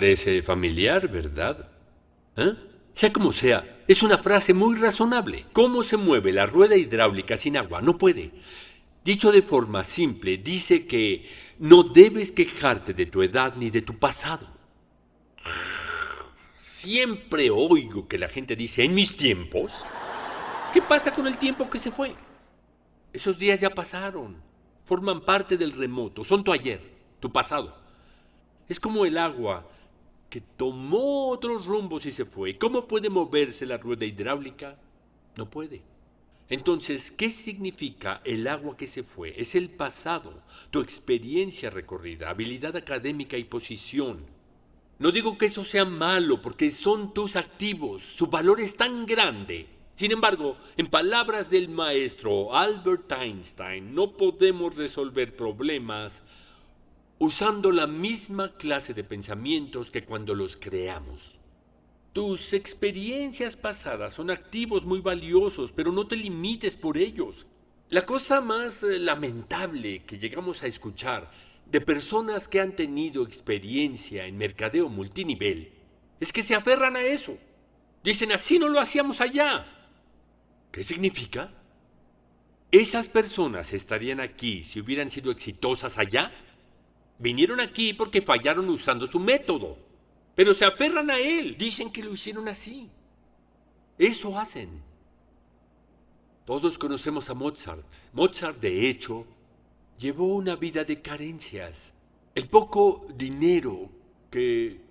Parece familiar, ¿verdad? ¿Eh? Sea como sea, es una frase muy razonable. ¿Cómo se mueve la rueda hidráulica sin agua? No puede. Dicho de forma simple, dice que no debes quejarte de tu edad ni de tu pasado. Siempre oigo que la gente dice, en mis tiempos. ¿Qué pasa con el tiempo que se fue? Esos días ya pasaron. Forman parte del remoto. Son tu ayer, tu pasado. Es como el agua que tomó otros rumbos y se fue. ¿Cómo puede moverse la rueda hidráulica? No puede. Entonces, ¿qué significa el agua que se fue? Es el pasado, tu experiencia recorrida, habilidad académica y posición. No digo que eso sea malo, porque son tus activos, su valor es tan grande. Sin embargo, en palabras del maestro Albert Einstein, no podemos resolver problemas usando la misma clase de pensamientos que cuando los creamos. Tus experiencias pasadas son activos muy valiosos, pero no te limites por ellos. La cosa más lamentable que llegamos a escuchar de personas que han tenido experiencia en mercadeo multinivel es que se aferran a eso. Dicen, así no lo hacíamos allá. ¿Qué significa? ¿Esas personas estarían aquí si hubieran sido exitosas allá? Vinieron aquí porque fallaron usando su método, pero se aferran a él. Dicen que lo hicieron así. Eso hacen. Todos conocemos a Mozart. Mozart, de hecho, llevó una vida de carencias. El poco dinero que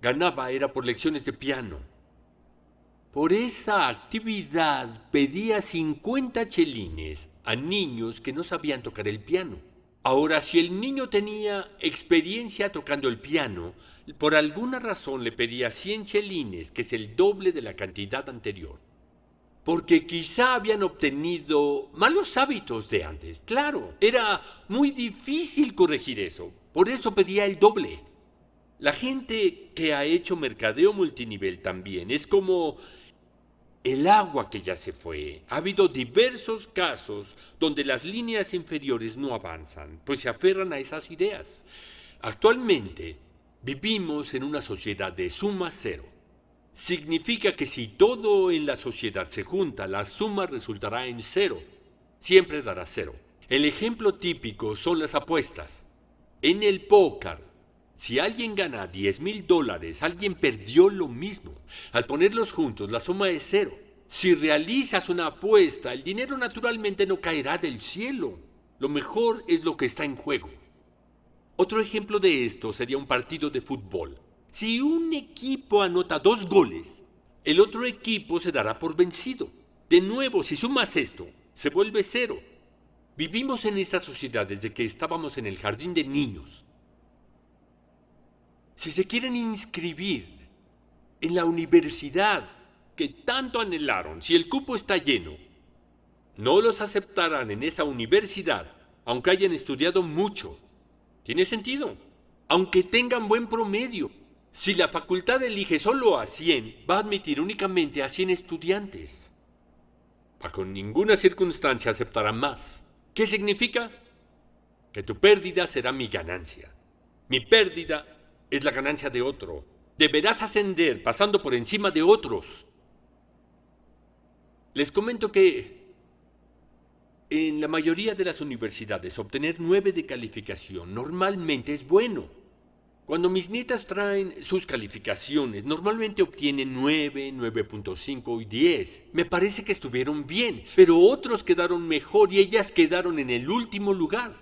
ganaba era por lecciones de piano. Por esa actividad pedía 50 chelines a niños que no sabían tocar el piano. Ahora, si el niño tenía experiencia tocando el piano, por alguna razón le pedía 100 chelines, que es el doble de la cantidad anterior. Porque quizá habían obtenido malos hábitos de antes. Claro, era muy difícil corregir eso. Por eso pedía el doble. La gente que ha hecho mercadeo multinivel también es como el agua que ya se fue. Ha habido diversos casos donde las líneas inferiores no avanzan, pues se aferran a esas ideas. Actualmente vivimos en una sociedad de suma cero. Significa que si todo en la sociedad se junta, la suma resultará en cero. Siempre dará cero. El ejemplo típico son las apuestas. En el póker, si alguien gana $10,000, alguien perdió lo mismo. Al ponerlos juntos, la suma es cero. Si realizas una apuesta, el dinero naturalmente no caerá del cielo. Lo mejor es lo que está en juego. Otro ejemplo de esto sería un partido de fútbol. Si un equipo anota 2 goles, el otro equipo se dará por vencido. De nuevo, si sumas esto, se vuelve cero. Vivimos en esta sociedad desde que estábamos en el jardín de niños. Si se quieren inscribir en la universidad que tanto anhelaron, si el cupo está lleno, no los aceptarán en esa universidad, aunque hayan estudiado mucho. ¿Tiene sentido? Aunque tengan buen promedio. Si la facultad elige solo a 100, va a admitir únicamente a 100 estudiantes. Bajo ninguna circunstancia aceptarán más. ¿Qué significa? Que tu pérdida será mi ganancia. Mi pérdida es la ganancia de otro. Deberás ascender pasando por encima de otros. Les comento que en la mayoría de las universidades obtener 9 de calificación normalmente es bueno. Cuando mis nietas traen sus calificaciones, normalmente obtienen 9, 9.5 y 10. Me parece que estuvieron bien, pero otros quedaron mejor y ellas quedaron en el último lugar.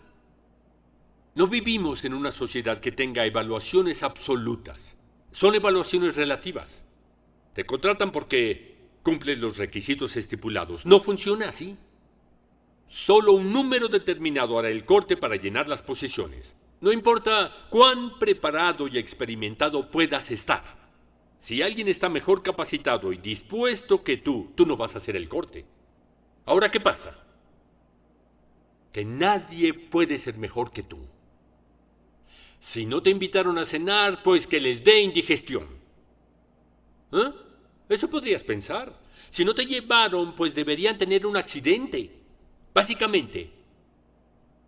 No vivimos en una sociedad que tenga evaluaciones absolutas. Son evaluaciones relativas. Te contratan porque cumples los requisitos estipulados. No funciona así. Solo un número determinado hará el corte para llenar las posiciones. No importa cuán preparado y experimentado puedas estar. Si alguien está mejor capacitado y dispuesto que tú no vas a hacer el corte. Ahora, ¿qué pasa? Que nadie puede ser mejor que tú. Si no te invitaron a cenar, pues que les dé indigestión. ¿Eh? Eso podrías pensar. Si no te llevaron, pues deberían tener un accidente. Básicamente,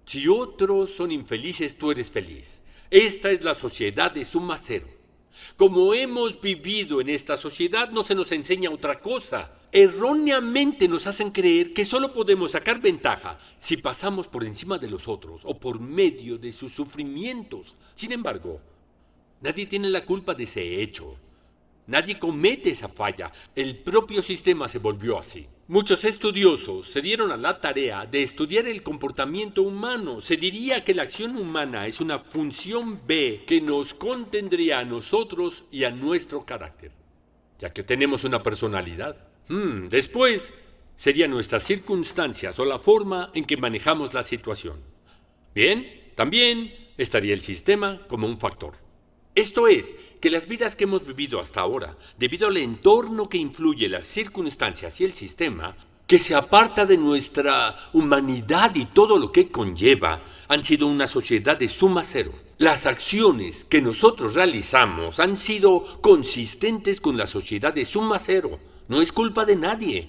si otros son infelices, tú eres feliz. Esta es la sociedad de suma cero. Como hemos vivido en esta sociedad, no se nos enseña otra cosa. Erróneamente nos hacen creer que solo podemos sacar ventaja si pasamos por encima de los otros o por medio de sus sufrimientos. Sin embargo, nadie tiene la culpa de ese hecho. Nadie comete esa falla. El propio sistema se volvió así. Muchos estudiosos se dieron a la tarea de estudiar el comportamiento humano. Se diría que la acción humana es una función B que nos contendría a nosotros y a nuestro carácter, ya que tenemos una personalidad. Después serían nuestras circunstancias o la forma en que manejamos la situación. Bien, también estaría el sistema como un factor. Esto es, que las vidas que hemos vivido hasta ahora, debido al entorno que influye las circunstancias y el sistema, que se aparta de nuestra humanidad y todo lo que conlleva, han sido una sociedad de suma cero. Las acciones que nosotros realizamos han sido consistentes con la sociedad de suma cero. No es culpa de nadie.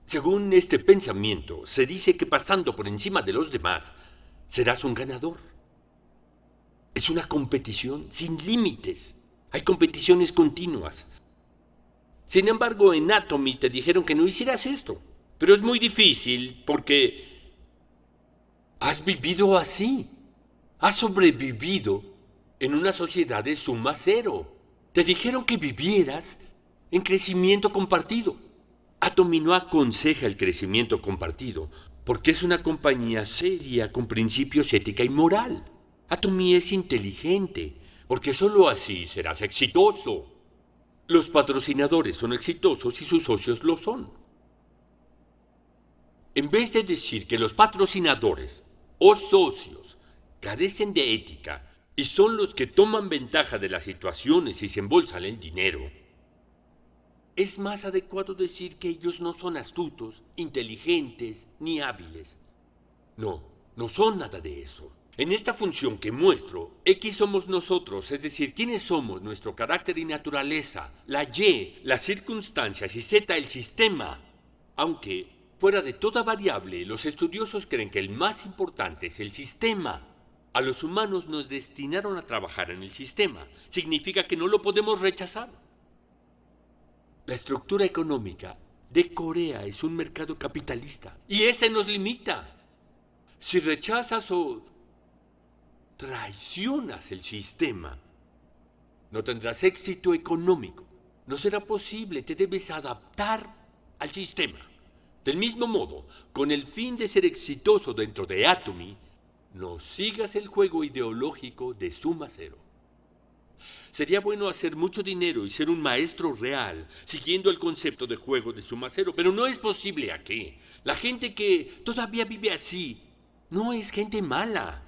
Según este pensamiento, se dice que pasando por encima de los demás, serás un ganador. Es una competición sin límites. Hay competiciones continuas. Sin embargo, en Atomy te dijeron que no hicieras esto. Pero es muy difícil porque has vivido así. Has sobrevivido en una sociedad de suma cero. Te dijeron que vivieras en crecimiento compartido. Atomy no aconseja el crecimiento compartido porque es una compañía seria con principios ética y moral. Atomy es inteligente, porque solo así serás exitoso. Los patrocinadores son exitosos y sus socios lo son. En vez de decir que los patrocinadores o socios carecen de ética y son los que toman ventaja de las situaciones y se embolsan el dinero, es más adecuado decir que ellos no son astutos, inteligentes ni hábiles. No son nada de eso. En esta función que muestro, X somos nosotros, es decir, quiénes somos, nuestro carácter y naturaleza, la Y, las circunstancias y Z, el sistema. Aunque, fuera de toda variable, los estudiosos creen que el más importante es el sistema. A los humanos nos destinaron a trabajar en el sistema. Significa que no lo podemos rechazar. La estructura económica de Corea es un mercado capitalista y ese nos limita. Si rechazas o traicionas el sistema, no tendrás éxito económico. No será posible, te debes adaptar al sistema. Del mismo modo, con el fin de ser exitoso dentro de Atomy, no sigas el juego ideológico de suma cero. Sería bueno hacer mucho dinero y ser un maestro real, siguiendo el concepto de juego de suma cero, pero no es posible aquí. La gente que todavía vive así no es gente mala.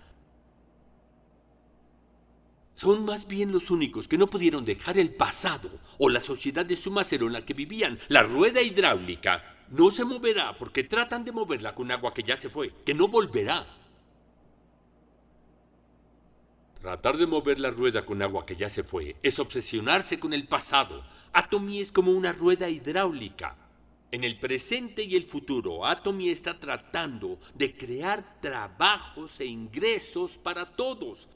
Son más bien los únicos que no pudieron dejar el pasado o la sociedad de suma cero en la que vivían. La rueda hidráulica no se moverá porque tratan de moverla con agua que ya se fue, que no volverá. Tratar de mover la rueda con agua que ya se fue es obsesionarse con el pasado. Atomy es como una rueda hidráulica. En el presente y el futuro, Atomy está tratando de crear trabajos e ingresos para todos.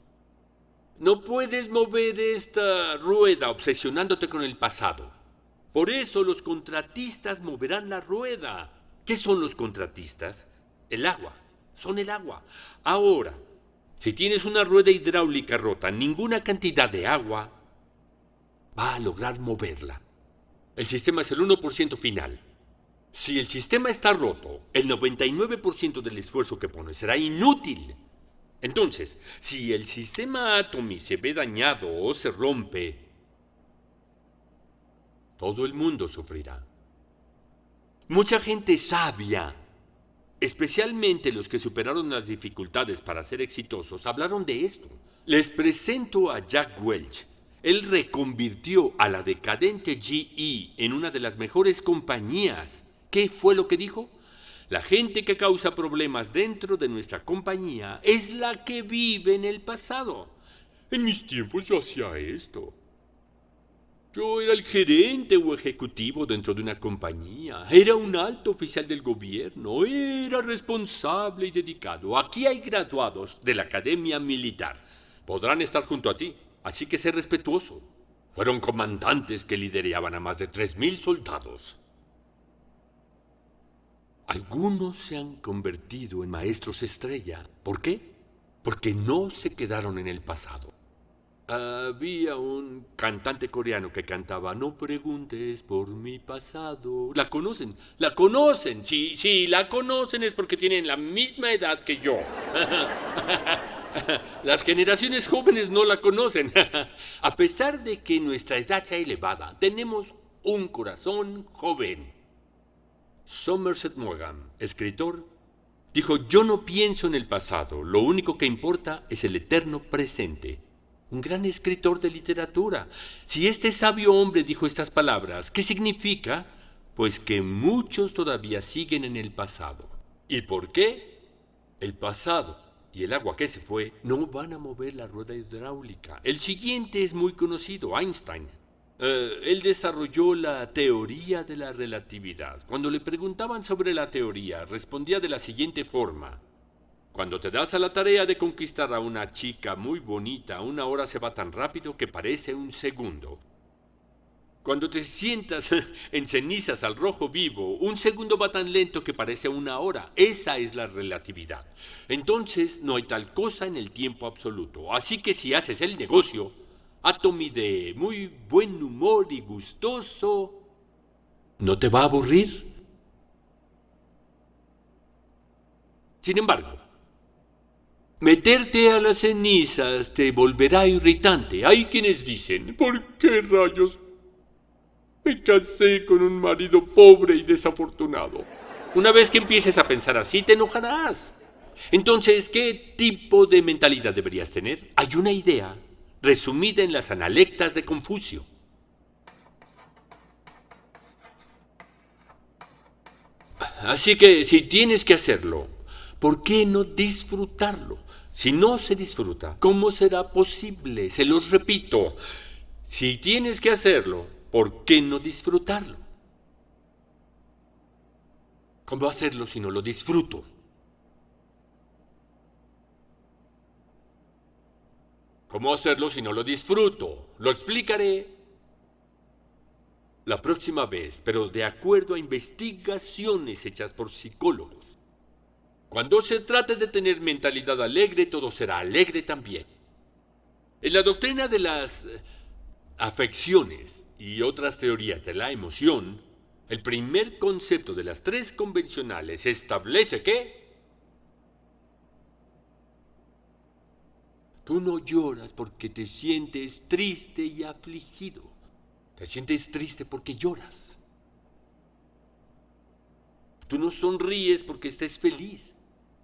No puedes mover esta rueda obsesionándote con el pasado. Por eso los contratistas moverán la rueda. ¿Qué son los contratistas? El agua. Son el agua. Ahora, si tienes una rueda hidráulica rota, ninguna cantidad de agua va a lograr moverla. El sistema es el 1% final. Si el sistema está roto, el 99% del esfuerzo que pones será inútil. Entonces, si el sistema Atomy se ve dañado o se rompe, todo el mundo sufrirá. Mucha gente sabia, especialmente los que superaron las dificultades para ser exitosos, hablaron de esto. Les presento a Jack Welch. Él reconvirtió a la decadente GE en una de las mejores compañías. ¿Qué fue lo que dijo? La gente que causa problemas dentro de nuestra compañía es la que vive en el pasado. En mis tiempos yo hacía esto. Yo era el gerente o ejecutivo dentro de una compañía. Era un alto oficial del gobierno. Era responsable y dedicado. Aquí hay graduados de la academia militar. podrán estar junto a ti, así que sé respetuoso. Fueron comandantes que lideraban a más de 3.000 soldados. Algunos se han convertido en maestros estrella. ¿Por qué? Porque no se quedaron en el pasado. Había un cantante coreano que cantaba: no preguntes por mi pasado. ¿La conocen? ¿La conocen? Sí, la conocen, es porque tienen la misma edad que yo. Las generaciones jóvenes no la conocen. A pesar de que nuestra edad sea elevada, tenemos un corazón joven. Somerset Maugham, escritor, dijo: yo no pienso en el pasado, lo único que importa es el eterno presente. Un gran escritor de literatura. Si este sabio hombre dijo estas palabras, ¿qué significa? Pues que muchos todavía siguen en el pasado. ¿Y por qué? El pasado y el agua que se fue no van a mover la rueda hidráulica. El siguiente es muy conocido, Einstein. Él desarrolló la teoría de la relatividad. Cuando le preguntaban sobre la teoría, respondía de la siguiente forma: cuando te das a la tarea de conquistar a una chica muy bonita, 1 hora se va tan rápido que parece un segundo. Cuando te sientas en cenizas al rojo vivo, 1 segundo va tan lento que parece 1 hora. Esa es la relatividad. Entonces no hay tal cosa en el tiempo absoluto. Así que si haces el negocio, Atomy de muy buen humor y gustoso, ¿no te va a aburrir? Sin embargo, meterte a las cenizas te volverá irritante. Hay quienes dicen: ¿por qué rayos me casé con un marido pobre y desafortunado? Una vez que empieces a pensar así, te enojarás. Entonces, ¿qué tipo de mentalidad deberías tener? Hay una idea resumida en las Analectas de Confucio. Así que, si tienes que hacerlo, ¿por qué no disfrutarlo? Si no se disfruta, ¿cómo será posible? Se los repito, si tienes que hacerlo, ¿por qué no disfrutarlo? ¿Cómo hacerlo si no lo disfruto? ¿Cómo hacerlo si no lo disfruto? Lo explicaré la próxima vez, pero de acuerdo a investigaciones hechas por psicólogos. Cuando se trate de tener mentalidad alegre, todo será alegre también. En la doctrina de las afecciones y otras teorías de la emoción, el primer concepto de las 3 convencionales establece que tú no lloras porque te sientes triste y afligido. Te sientes triste porque lloras. Tú no sonríes porque estés feliz.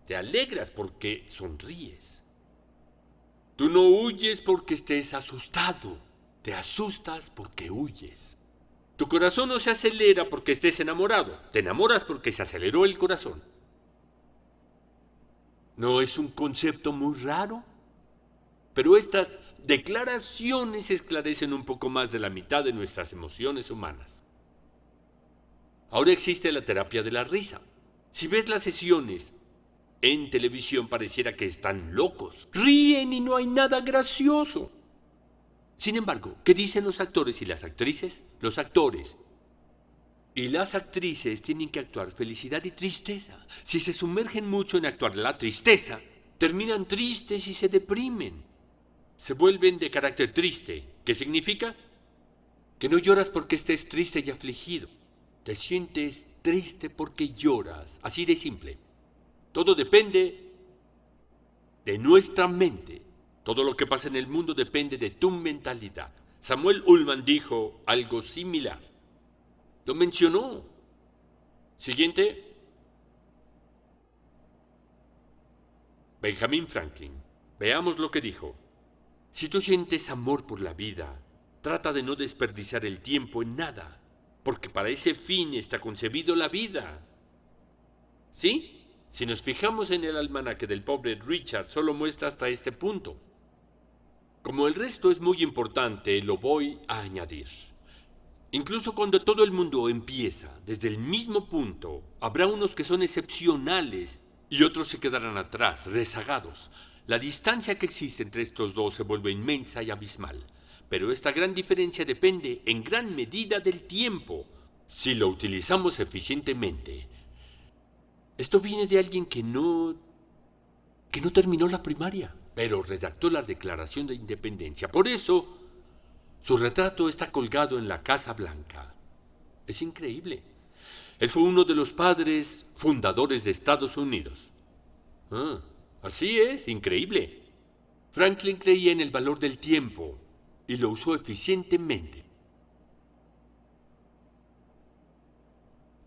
Te alegras porque sonríes. Tú no huyes porque estés asustado. Te asustas porque huyes. Tu corazón no se acelera porque estés enamorado. Te enamoras porque se aceleró el corazón. ¿No es un concepto muy raro? Pero estas declaraciones esclarecen un poco más de la mitad de nuestras emociones humanas. Ahora existe la terapia de la risa. Si ves las sesiones en televisión, pareciera que están locos. Ríen y no hay nada gracioso. Sin embargo, ¿qué dicen los actores y las actrices? Los actores y las actrices tienen que actuar felicidad y tristeza. Si se sumergen mucho en actuar la tristeza, terminan tristes y se deprimen. Se vuelven de carácter triste. ¿Qué significa? Que no lloras porque estés triste y afligido. Te sientes triste porque lloras. Así de simple. Todo depende de nuestra mente. Todo lo que pasa en el mundo depende de tu mentalidad. Samuel Ullman dijo algo similar. Lo mencionó. Siguiente. Benjamin Franklin. Veamos lo que dijo. Si tú sientes amor por la vida, trata de no desperdiciar el tiempo en nada, porque para ese fin está concebido la vida. ¿Sí? Si nos fijamos en el almanaque del pobre Richard, solo muestra hasta este punto. Como el resto es muy importante, lo voy a añadir. Incluso cuando todo el mundo empieza desde el mismo punto, habrá unos que son excepcionales y otros se quedarán atrás, rezagados. La distancia que existe entre estos dos se vuelve inmensa y abismal, pero esta gran diferencia depende en gran medida del tiempo, si lo utilizamos eficientemente. Esto viene de alguien que no terminó la primaria, pero redactó la Declaración de Independencia. Por eso, su retrato está colgado en la Casa Blanca. Es increíble. Él fue uno de los padres fundadores de Estados Unidos. Así es, increíble. Franklin creía en el valor del tiempo y lo usó eficientemente.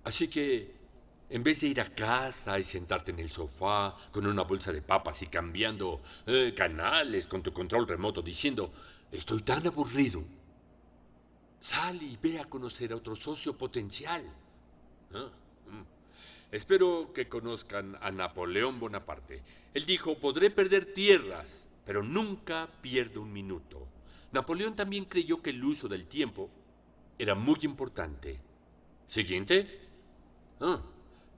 Así que, en vez de ir a casa y sentarte en el sofá con una bolsa de papas y cambiando canales con tu control remoto diciendo, estoy tan aburrido, sal y ve a conocer a otro socio potencial. Espero que conozcan a Napoleón Bonaparte. Él dijo, podré perder tierras, pero nunca pierdo un minuto. Napoleón también creyó que el uso del tiempo era muy importante. Siguiente.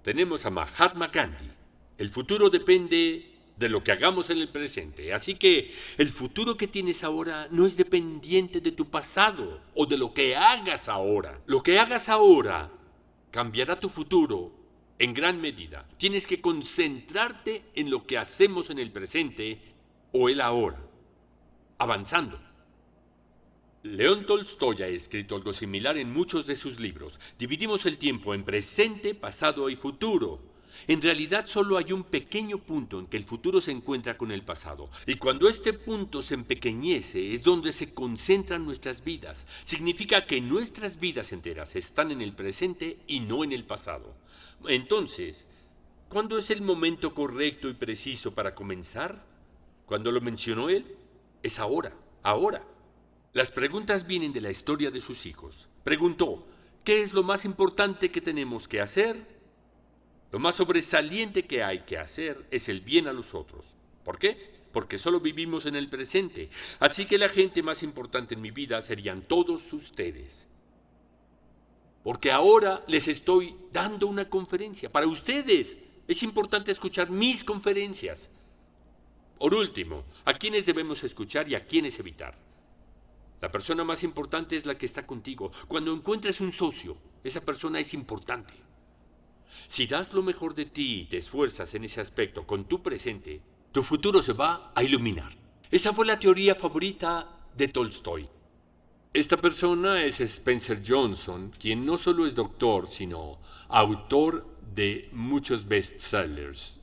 Tenemos a Mahatma Gandhi. El futuro depende de lo que hagamos en el presente. Así que el futuro que tienes ahora no es dependiente de tu pasado o de lo que hagas ahora. Lo que hagas ahora cambiará tu futuro en gran medida. Tienes que concentrarte en lo que hacemos en el presente o el ahora, avanzando. León Tolstoy ha escrito algo similar en muchos de sus libros. Dividimos el tiempo en presente, pasado y futuro. En realidad solo hay un pequeño punto en que el futuro se encuentra con el pasado. Y cuando este punto se empequeñece es donde se concentran nuestras vidas. Significa que nuestras vidas enteras están en el presente y no en el pasado. Entonces, ¿cuándo es el momento correcto y preciso para comenzar? ¿Cuándo lo mencionó él? Es ahora, ahora. Las preguntas vienen de la historia de sus hijos. Preguntó, ¿qué es lo más importante que tenemos que hacer? Lo más sobresaliente que hay que hacer es el bien a los otros. ¿Por qué? Porque solo vivimos en el presente. Así que la gente más importante en mi vida serían todos ustedes. Porque ahora les estoy dando una conferencia. Para ustedes es importante escuchar mis conferencias. Por último, ¿a quiénes debemos escuchar y a quiénes evitar? La persona más importante es la que está contigo. Cuando encuentres un socio, esa persona es importante. Si das lo mejor de ti y te esfuerzas en ese aspecto con tu presente, tu futuro se va a iluminar. Esa fue la teoría favorita de Tolstoy. Esta persona es Spencer Johnson, quien no solo es doctor, sino autor de muchos bestsellers.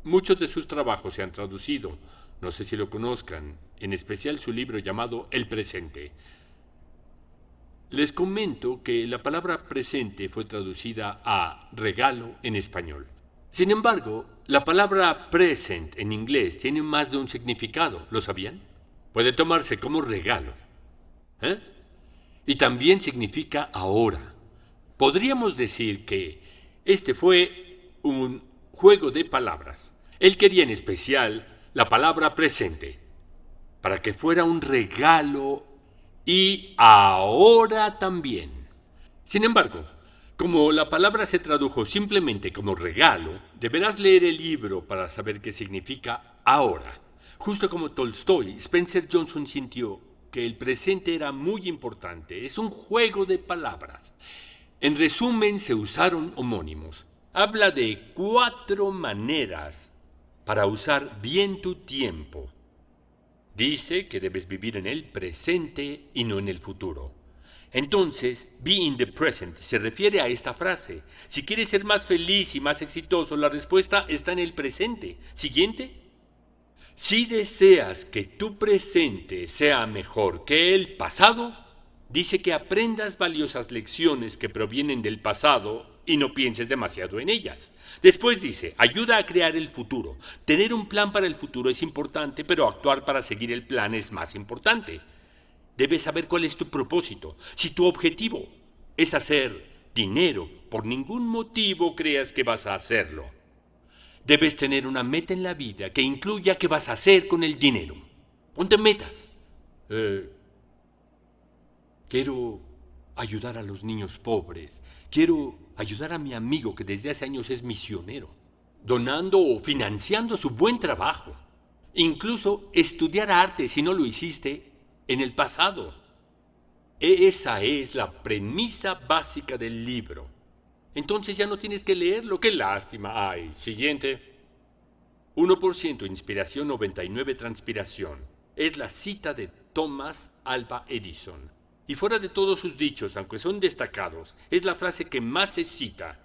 Muchos de sus trabajos se han traducido, no sé si lo conozcan, en especial su libro llamado El Presente. Les comento que la palabra presente fue traducida a regalo en español. Sin embargo, la palabra present en inglés tiene más de un significado, ¿lo sabían? Puede tomarse como regalo. Y también significa ahora. Podríamos decir que este fue un juego de palabras. Él quería en especial la palabra presente, para que fuera un regalo y ahora también. Sin embargo, como la palabra se tradujo simplemente como regalo, deberás leer el libro para saber qué significa ahora. Justo como Tolstoy, Spencer Johnson sintió que el presente era muy importante. Es un juego de palabras. En resumen, se usaron homónimos. Habla de 4 maneras para usar bien tu tiempo. Dice que debes vivir en el presente y no en el futuro. Entonces, be in the present se refiere a esta frase. Si quieres ser más feliz y más exitoso, la respuesta está en el presente. Siguiente. Si deseas que tu presente sea mejor que el pasado, dice que aprendas valiosas lecciones que provienen del pasado y no pienses demasiado en ellas. Después dice, ayuda a crear el futuro. Tener un plan para el futuro es importante, pero actuar para seguir el plan es más importante. Debes saber cuál es tu propósito. Si tu objetivo es hacer dinero, por ningún motivo creas que vas a hacerlo. Debes tener una meta en la vida que incluya qué vas a hacer con el dinero. Ponte metas. Quiero ayudar a los niños pobres. Quiero ayudar a mi amigo que desde hace años es misionero, donando o financiando su buen trabajo. Incluso estudiar arte si no lo hiciste en el pasado. Esa es la premisa básica del libro. Entonces ya no tienes que leerlo. ¡Qué lástima! ¡Ay! Siguiente. 1% inspiración, 99 transpiración. Es la cita de Thomas Alva Edison. Y fuera de todos sus dichos, aunque son destacados, es la frase que más se cita.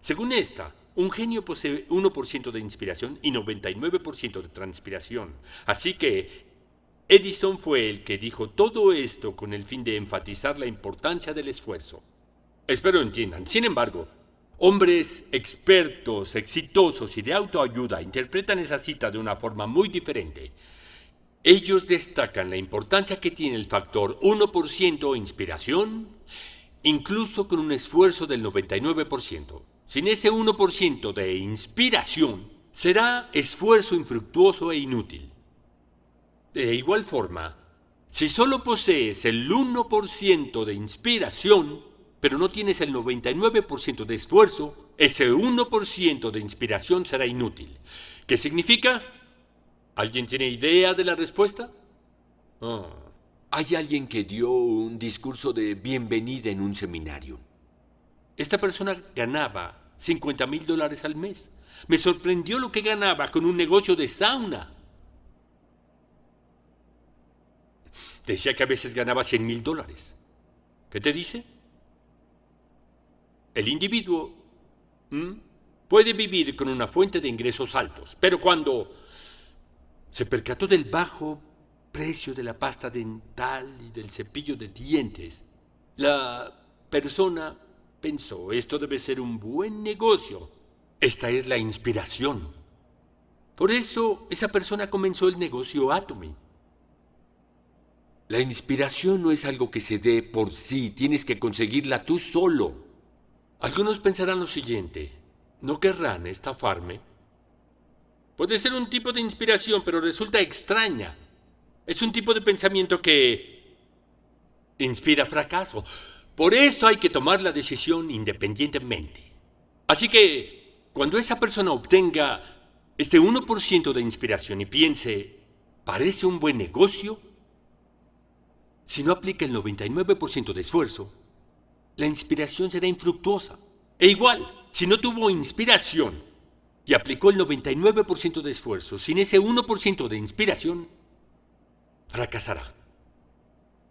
Según esta, un genio posee 1% de inspiración y 99% de transpiración. Así que Edison fue el que dijo todo esto con el fin de enfatizar la importancia del esfuerzo. Espero entiendan. Sin embargo, hombres expertos, exitosos y de autoayuda interpretan esa cita de una forma muy diferente. Ellos destacan la importancia que tiene el factor 1% inspiración, incluso con un esfuerzo del 99%. Sin ese 1% de inspiración, será esfuerzo infructuoso e inútil. De igual forma, si solo posees el 1% de inspiración, pero no tienes el 99% de esfuerzo, ese 1% de inspiración será inútil. ¿Qué significa? ¿Alguien tiene idea de la respuesta? Hay alguien que dio un discurso de bienvenida en un seminario. Esta persona ganaba $50,000 al mes. Me sorprendió lo que ganaba con un negocio de sauna. Decía que a veces ganaba $100,000. ¿Qué te dice? El individuo puede vivir con una fuente de ingresos altos, pero cuando se percató del bajo precio de la pasta dental y del cepillo de dientes, la persona pensó, esto debe ser un buen negocio. Esta es la inspiración. Por eso esa persona comenzó el negocio Atomy. La inspiración no es algo que se dé por sí, tienes que conseguirla tú solo. Algunos pensarán lo siguiente, ¿no querrán estafarme? Puede ser un tipo de inspiración, pero resulta extraña. Es un tipo de pensamiento que inspira fracaso. Por eso hay que tomar la decisión independientemente. Así que, cuando esa persona obtenga este 1% de inspiración y piense, ¿parece un buen negocio? Si no aplica el 99% de esfuerzo, la inspiración será infructuosa. E igual, si no tuvo inspiración y aplicó el 99% de esfuerzo sin ese 1% de inspiración, fracasará.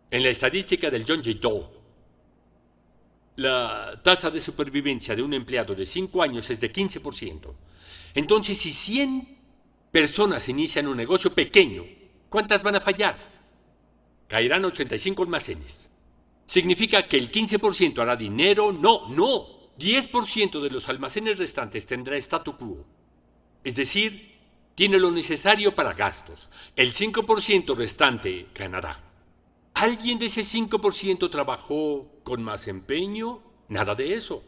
En la estadística del John J. Doe, la tasa de supervivencia de un empleado de 5 años es de 15%. Entonces, si 100 personas inician un negocio pequeño, ¿cuántas van a fallar? Caerán 85 almacenes. ¿Significa que el 15% hará dinero? No. 10% de los almacenes restantes tendrá statu quo. Es decir, tiene lo necesario para gastos. El 5% restante ganará. ¿Alguien de ese 5% trabajó con más empeño? Nada de eso.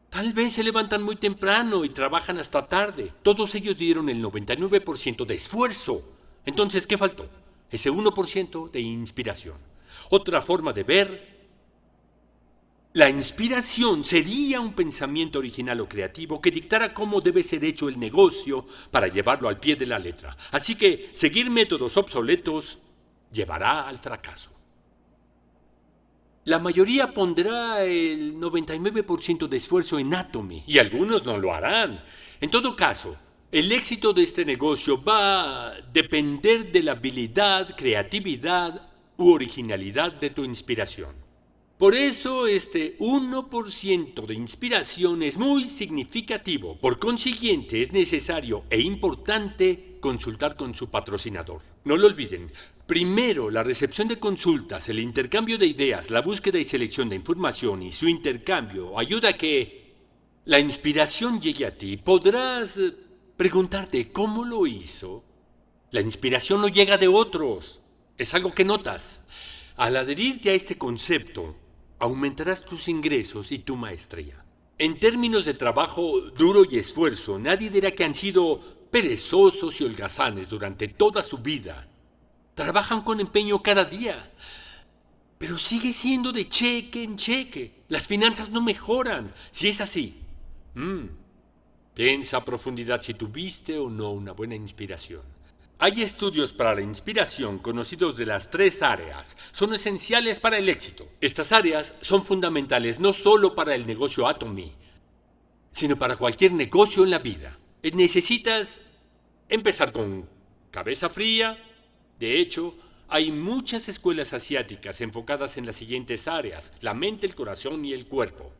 Tal vez se levantan muy temprano y trabajan hasta tarde. Todos ellos dieron el 99% de esfuerzo. Entonces, ¿qué faltó? Ese 1% de inspiración. Otra forma de ver, la inspiración sería un pensamiento original o creativo que dictara cómo debe ser hecho el negocio para llevarlo al pie de la letra. Así que seguir métodos obsoletos llevará al fracaso. La mayoría pondrá el 99% de esfuerzo en Atomy y algunos no lo harán. En todo caso, el éxito de este negocio va a depender de la habilidad, creatividad u originalidad de tu inspiración. Por eso este 1% de inspiración es muy significativo. Por consiguiente, es necesario e importante consultar con su patrocinador. No lo olviden. Primero, la recepción de consultas, el intercambio de ideas, la búsqueda y selección de información y su intercambio ayuda a que la inspiración llegue a ti. Podrás preguntarte cómo lo hizo. La inspiración no llega de otros. Es algo que notas. Al adherirte a este concepto, aumentarás tus ingresos y tu maestría. En términos de trabajo duro y esfuerzo, nadie dirá que han sido perezosos y holgazanes durante toda su vida. Trabajan con empeño cada día, pero sigue siendo de cheque en cheque. Las finanzas no mejoran. Si es así, piensa a profundidad si tuviste o no una buena inspiración. Hay estudios para la inspiración conocidos de las 3 áreas. Son esenciales para el éxito. Estas áreas son fundamentales no solo para el negocio Atomy, sino para cualquier negocio en la vida. Necesitas empezar con cabeza fría. De hecho, hay muchas escuelas asiáticas enfocadas en las siguientes áreas: la mente, el corazón y el cuerpo.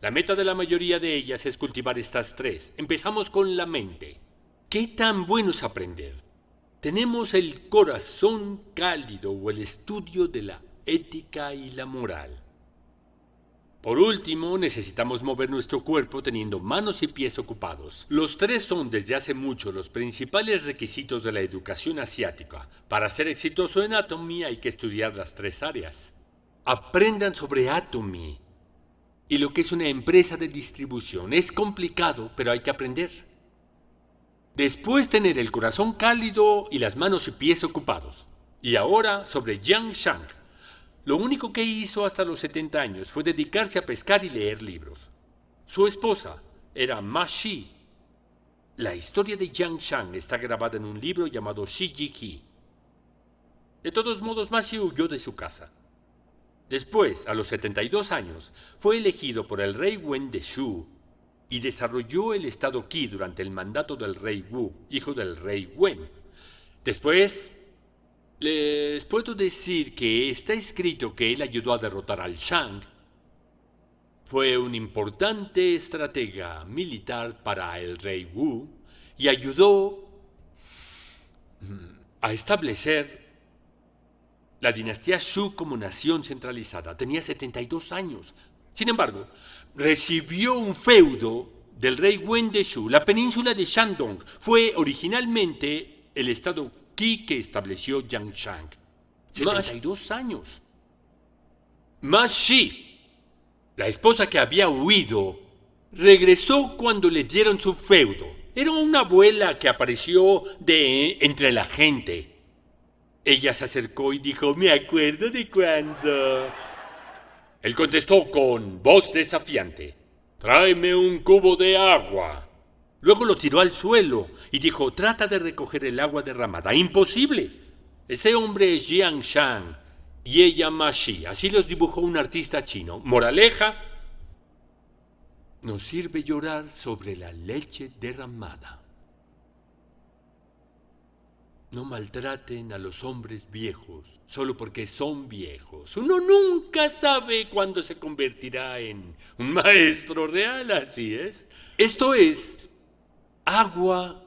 La meta de la mayoría de ellas es cultivar estas 3. Empezamos con la mente. ¿Qué tan bueno es aprender? Tenemos el corazón cálido o el estudio de la ética y la moral. Por último, necesitamos mover nuestro cuerpo teniendo manos y pies ocupados. Los 3 son desde hace mucho los principales requisitos de la educación asiática. Para ser exitoso en Atomy hay que estudiar las 3 áreas. Aprendan sobre Atomy y lo que es una empresa de distribución. Es complicado, pero hay que aprender. Después tener el corazón cálido y las manos y pies ocupados. Y ahora sobre Jiang Shang. Lo único que hizo hasta los 70 años fue dedicarse a pescar y leer libros. Su esposa era Ma Shi. La historia de Jiang Shang está grabada en un libro llamado Shi Ji He. De todos modos, Ma Shi huyó de su casa. Después, a los 72 años, fue elegido por el rey Wen de Shu y desarrolló el estado Qi durante el mandato del rey Wu, hijo del rey Wen. Después, les puedo decir que está escrito que él ayudó a derrotar al Shang. Fue un importante estratega militar para el rey Wu y ayudó a establecer la dinastía Shu como nación centralizada. Tenía 72 años. Sin embargo, recibió un feudo del rey Wen de Shu. La península de Shandong fue originalmente el estado Qi que estableció Jiang Shang. 72 años. Ma Shi, la esposa que había huido, regresó cuando le dieron su feudo. Era una abuela que apareció de entre la gente. Ella se acercó y dijo: «Me acuerdo de cuando...». Él contestó con voz desafiante: «Tráeme un cubo de agua». Luego lo tiró al suelo y dijo: «Trata de recoger el agua derramada». ¡Imposible! Ese hombre es Jiang Shang y ella Ma Shi. Así los dibujó un artista chino. Moraleja: nos sirve llorar sobre la leche derramada. No maltraten a los hombres viejos solo porque son viejos. Uno nunca sabe cuándo se convertirá en un maestro real, así es. Esto es agua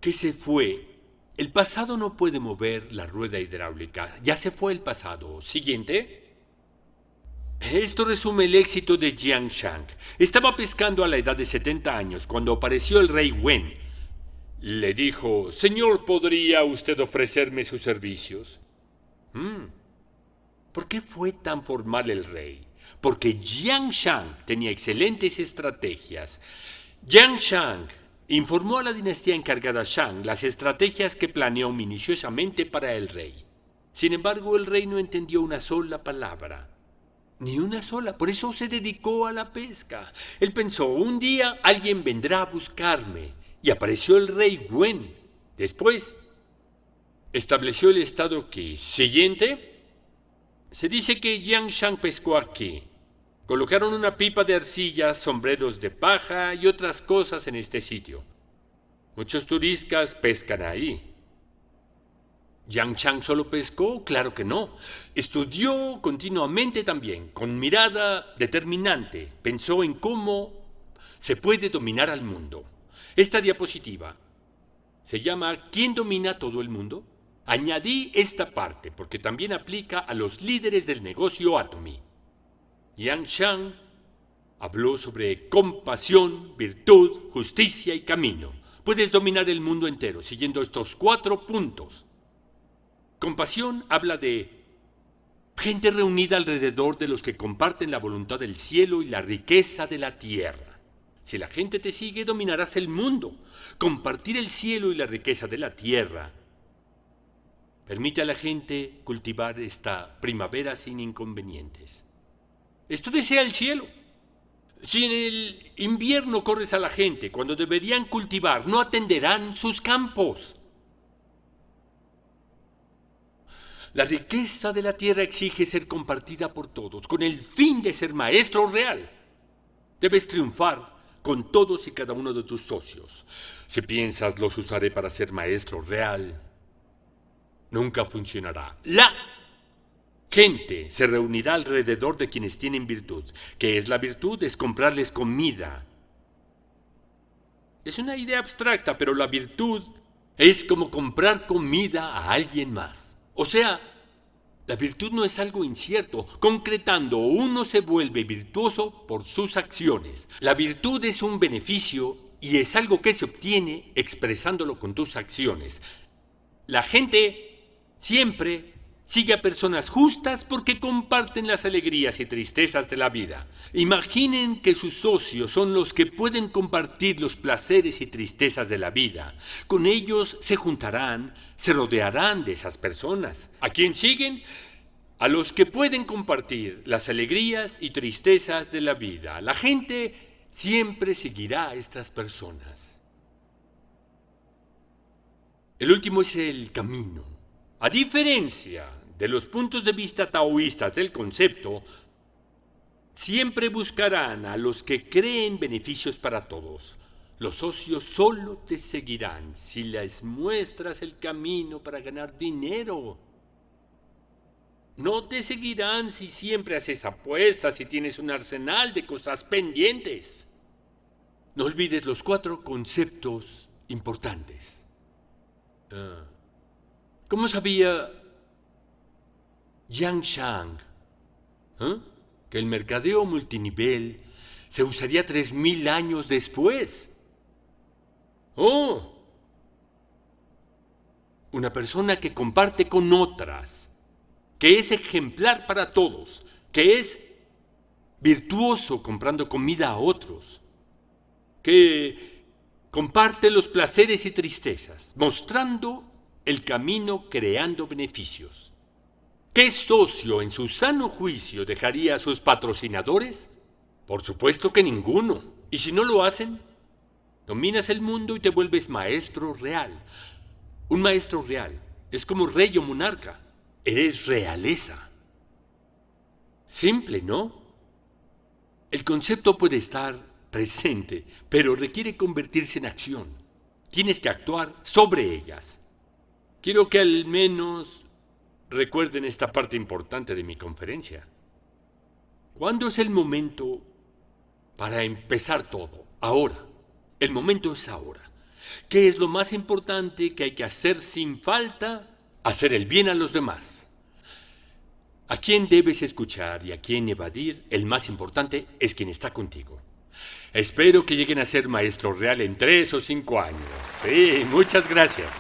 que se fue. El pasado no puede mover la rueda hidráulica. Ya se fue el pasado. Siguiente. Esto resume el éxito de Jiang Shang. Estaba pescando a la edad de 70 años cuando apareció el rey Wen. Le dijo: «Señor, ¿podría usted ofrecerme sus servicios?». ¿Por qué fue tan formal el rey? Porque Jiang Shang tenía excelentes estrategias. Jiang Shang informó a la dinastía encargada Shang las estrategias que planeó minuciosamente para el rey. Sin embargo, el rey no entendió una sola palabra. Ni una sola. Por eso se dedicó a la pesca. Él pensó: un día alguien vendrá a buscarme. Y apareció el rey Wen. Después, estableció el estado Qi. Siguiente. Se dice que Jiang Shang pescó aquí. Colocaron una pipa de arcilla, sombreros de paja y otras cosas en este sitio. Muchos turistas pescan ahí. ¿Jiang Shang solo pescó? Claro que no. Estudió continuamente también, con mirada determinante. Pensó en cómo se puede dominar al mundo. Esta diapositiva se llama ¿Quién domina todo el mundo? Añadí esta parte porque también aplica a los líderes del negocio Atomy. Jiang Shang habló sobre compasión, virtud, justicia y camino. Puedes dominar el mundo entero siguiendo estos 4 puntos. Compasión habla de gente reunida alrededor de los que comparten la voluntad del cielo y la riqueza de la tierra. Si la gente te sigue, dominarás el mundo. Compartir el cielo y la riqueza de la tierra permite a la gente cultivar esta primavera sin inconvenientes. Esto desea el cielo. Si en el invierno corres a la gente cuando deberían cultivar, no atenderán sus campos. La riqueza de la tierra exige ser compartida por todos, con el fin de ser maestro real. Debes triunfar con todos y cada uno de tus socios. Si piensas los usaré para ser maestro real, nunca funcionará. La gente se reunirá alrededor de quienes tienen virtud. ¿Qué es la virtud? Es comprarles comida. Es una idea abstracta, pero la virtud es como comprar comida a alguien más. O sea, la virtud no es algo incierto. Concretando, uno se vuelve virtuoso por sus acciones. La virtud es un beneficio y es algo que se obtiene expresándolo con tus acciones. La gente siempre sigue a personas justas porque comparten las alegrías y tristezas de la vida. Imaginen que sus socios son los que pueden compartir los placeres y tristezas de la vida. Con ellos se juntarán, se rodearán de esas personas. ¿A quién siguen? A los que pueden compartir las alegrías y tristezas de la vida. La gente siempre seguirá a estas personas. El último es el camino. A diferencia de los puntos de vista taoístas del concepto, siempre buscarán a los que creen beneficios para todos. Los socios solo te seguirán si les muestras el camino para ganar dinero. No te seguirán si siempre haces apuestas y tienes un arsenal de cosas pendientes. No olvides los 4 conceptos importantes. ¿Cómo sabía Yang Shang que el mercadeo multinivel se usaría 3000 años después? Una persona que comparte con otras, que es ejemplar para todos, que es virtuoso comprando comida a otros, que comparte los placeres y tristezas, mostrando el camino creando beneficios. ¿Qué socio en su sano juicio dejaría a sus patrocinadores? Por supuesto que ninguno. Y si no lo hacen, dominas el mundo y te vuelves maestro real. Un maestro real es como rey o monarca. Eres realeza. Simple, ¿no? El concepto puede estar presente, pero requiere convertirse en acción. Tienes que actuar sobre ellas. Quiero que al menos recuerden esta parte importante de mi conferencia. ¿Cuándo es el momento para empezar todo? Ahora. El momento es ahora. ¿Qué es lo más importante que hay que hacer sin falta? Hacer el bien a los demás. A quién debes escuchar y a quién evadir, el más importante es quien está contigo. Espero que lleguen a ser maestro real en 3 o 5 años. Sí, muchas gracias.